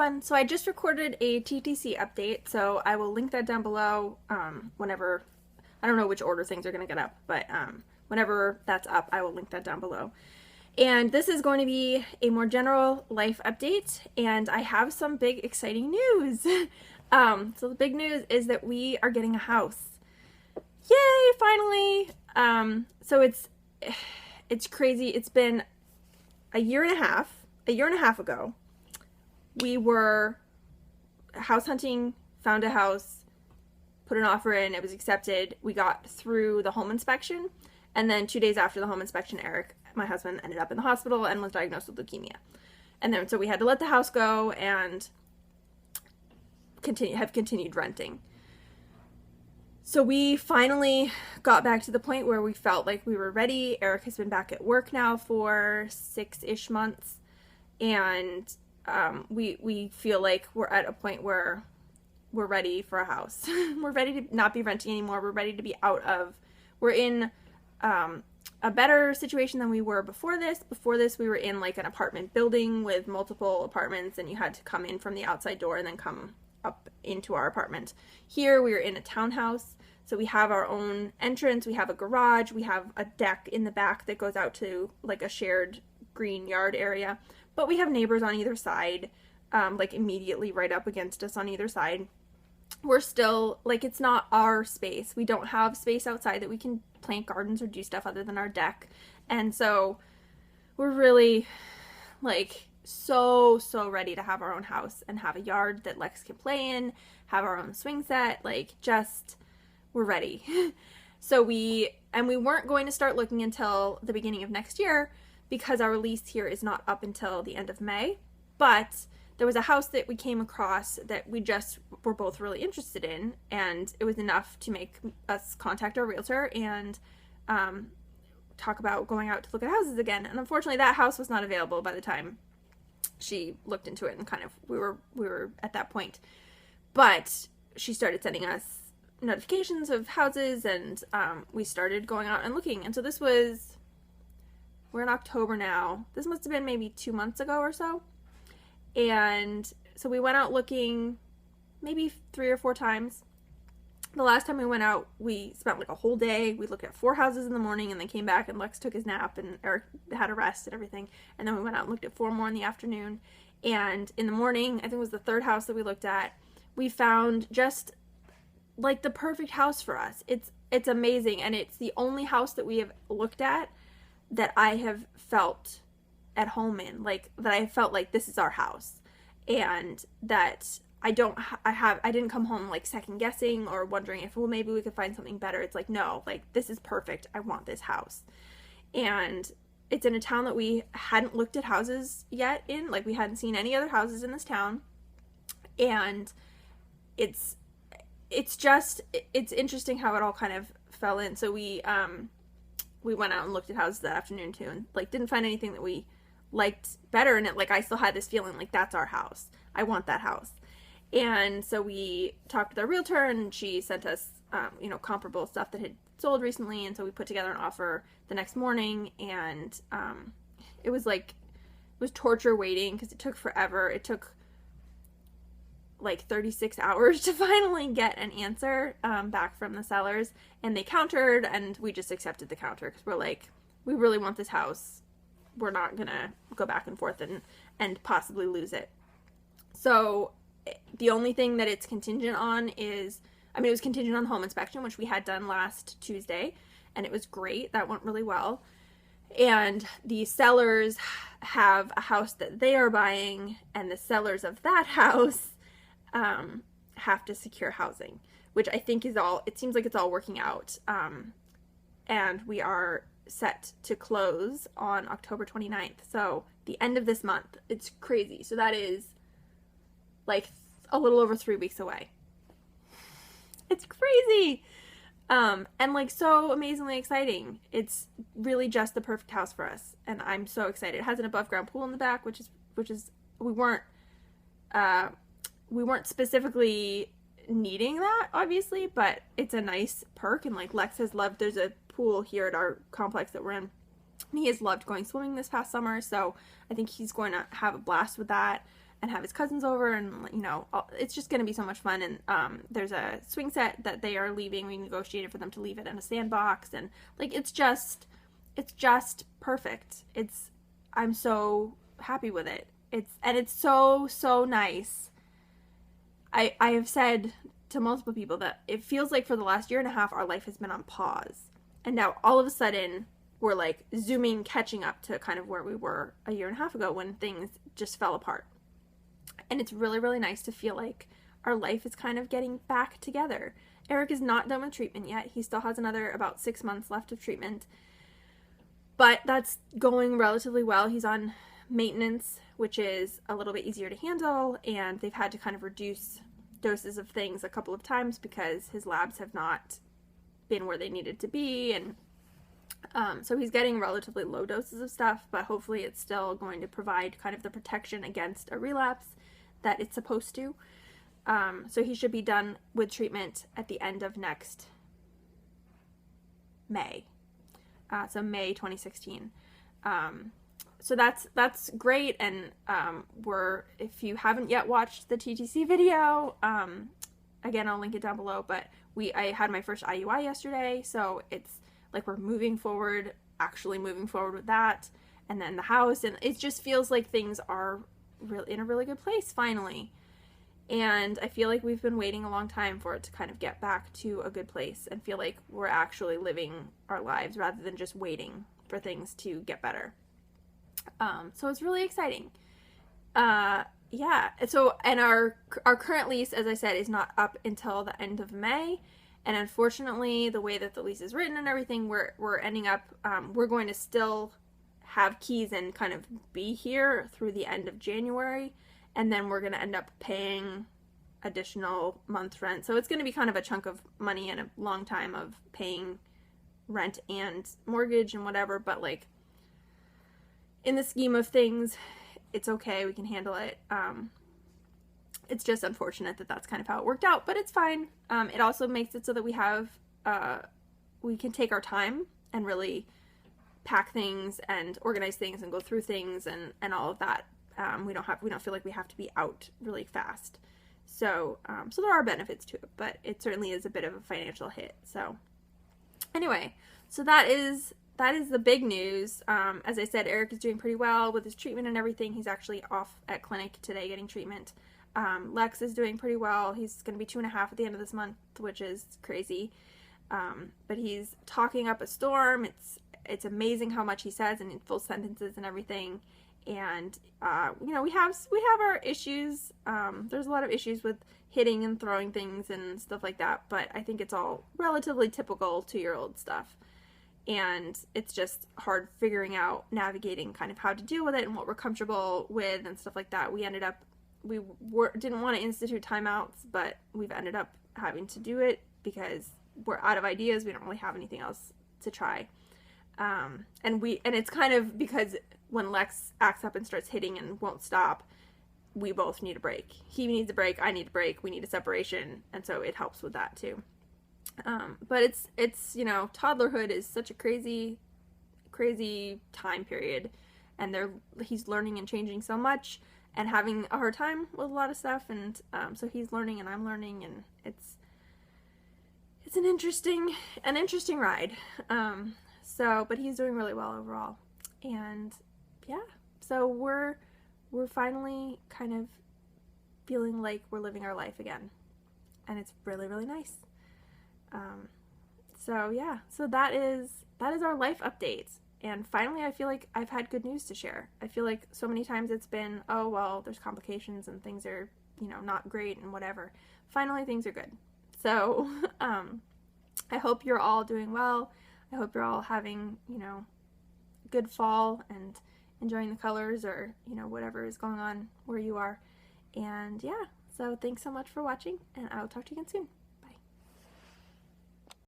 everyone. So I just recorded a TTC update, so I will link that down below whenever, I don't know which order things are going to get up, but whenever that's up, I will link that down below. And this is going to be a more general life update, and I have some big exciting news. So the big news is that we are getting a house. Yay, finally! So it's crazy. It's been a year and a half ago. We were house hunting, found a house, put an offer in, it was accepted. We got through the home inspection, and then 2 days after the home inspection, Eric, my husband, ended up in the hospital and was diagnosed with leukemia. And then so we had to let the house go and have continued renting. So we finally got back to the point where we felt like we were ready. Eric has been back at work now for 6-ish months, and we feel like we're at a point where we're ready for a house. We're ready to not be renting anymore. We're ready to be we're in a better situation than we were before this. Before this, we were in like an apartment building with multiple apartments, and you had to come in from the outside door and then come up into our apartment. Here, we are in a townhouse, so we have our own entrance, we have a garage, we have a deck in the back that goes out to like a shared green yard area, but we have neighbors on either side, like immediately right up against us on either side. We're still, like, it's not our space. We don't have space outside that we can plant gardens or do stuff other than our deck. And so we're really, like, so ready to have our own house and have a yard that Lex can play in, have our own swing set, like, just, we're ready. So we weren't going to start looking until the beginning of next year because our lease here is not up until the end of May, but there was a house that we came across that we just were both really interested in, and it was enough to make us contact our realtor and talk about going out to look at houses again. And unfortunately, that house was not available by the time she looked into it, and kind of we were at that point. But she started sending us notifications of houses, and we started going out and looking. And so we're in October now. This must have been maybe 2 months ago or so. And so we went out looking maybe 3 or 4 times. The last time we went out, we spent like a whole day. We looked at 4 houses in the morning and then came back, and Lex took his nap and Eric had a rest and everything. And then we went out and looked at 4 more in the afternoon. And in the morning, I think it was the 3rd house that we looked at, we found just like the perfect house for us. It's amazing, and it's the only house that we have looked at that I have felt at home in, like that I felt like this is our house, and that I didn't come home like second guessing or wondering if, well, maybe we could find something better. It's like, no, like this is perfect. I want this house. And it's in a town that we hadn't looked at houses yet in, like we hadn't seen any other houses in this town. And it's interesting how it all kind of fell in. So we went out and looked at houses that afternoon too, and like didn't find anything that we liked better in it. Like I still had this feeling like that's our house. I want that house. And so we talked with our realtor, and she sent us comparable stuff that had sold recently. And so we put together an offer the next morning, and it was torture waiting because it took forever. It took like 36 hours to finally get an answer back from the sellers, and they countered, and we just accepted the counter because we're like, we really want this house. We're not gonna go back and forth and possibly lose it. So the only thing that it's contingent on is, it was contingent on the home inspection, which we had done last Tuesday, and it was great. That went really well. And the sellers have a house that they are buying, and the sellers of that house have to secure housing, which I think it seems like it's all working out. And we are set to close on October 29th. So the end of this month. It's crazy. So that is like a little over 3 weeks away. It's crazy. And like so amazingly exciting. It's really just the perfect house for us, and I'm so excited. It has an above ground pool in the back, which is we weren't specifically needing that, obviously, but it's a nice perk. And like Lex has loved, there's a pool here at our complex that we're in, and he has loved going swimming this past summer, so I think he's going to have a blast with that. and have his cousins over, and it's just going to be so much fun. And there's a swing set that they are leaving. We negotiated for them to leave it in a sandbox, and it's just perfect. I'm so happy with it. It's so nice. I have said to multiple people that it feels like for the last year and a half our life has been on pause, and now all of a sudden we're zooming, catching up to kind of where we were a year and a half ago when things just fell apart. And it's really, really nice to feel like our life is kind of getting back together. Eric is not done with treatment yet. He still has another about 6 months left of treatment, but that's going relatively well. He's on maintenance, which is a little bit easier to handle, and they've had to kind of reduce doses of things a couple of times because his labs have not been where they needed to be, and so he's getting relatively low doses of stuff, but hopefully it's still going to provide kind of the protection against a relapse that it's supposed to. So he should be done with treatment at the end of next May. So May 2016. So that's great, and if you haven't yet watched the TTC video, again, I'll link it down below, but I had my first IUI yesterday, so it's we're actually moving forward with that, and then the house, and it just feels like things are in a really good place finally. And I feel like we've been waiting a long time for it to kind of get back to a good place and feel like we're actually living our lives rather than just waiting for things to get better. So it's really exciting. Yeah. So, and our current lease, as I said, is not up until the end of May. And unfortunately, the way that the lease is written and everything, we're ending up, we're going to still have keys and kind of be here through the end of January. And then we're going to end up paying additional month rent. So it's going to be kind of a chunk of money and a long time of paying rent and mortgage and whatever. But in the scheme of things, it's okay. We can handle it. It's just unfortunate that that's kind of how it worked out, but it's fine. It also makes it so that we can take our time and really pack things and organize things and go through things and all of that. We don't feel like we have to be out really fast. So there are benefits to it, but it certainly is a bit of a financial hit. So anyway, so that is the big news. As I said, Eric is doing pretty well with his treatment and everything. He's actually off at clinic today getting treatment. Lex is doing pretty well. He's going to be 2.5 at the end of this month, which is crazy. But he's talking up a storm. It's amazing how much he says and in full sentences and everything. And we have our issues. There's a lot of issues with hitting and throwing things and stuff like that, but I think it's all relatively typical 2-year-old stuff. And it's just hard figuring out, navigating kind of how to deal with it and what we're comfortable with and stuff like that. We didn't want to institute timeouts, but we've ended up having to do it because we're out of ideas. We don't really have anything else to try. And it's kind of because when Lex acts up and starts hitting and won't stop, we both need a break. He needs a break, I need a break, we need a separation, and so it helps with that too. But it's toddlerhood is such a crazy time period, and he's learning and changing so much and having a hard time with a lot of stuff, and so he's learning and I'm learning, and it's an interesting ride. But he's doing really well overall. And yeah, so we're finally kind of feeling like we're living our life again, and it's really, really nice. So yeah, so that is our life update. And finally, I feel like I've had good news to share. I feel like so many times it's been, oh, well, there's complications and things are, not great and whatever. Finally, things are good. So, I hope you're all doing well. I hope you're all having, good fall and enjoying the colors or, whatever is going on where you are. And yeah, so thanks so much for watching, and I will talk to you again soon.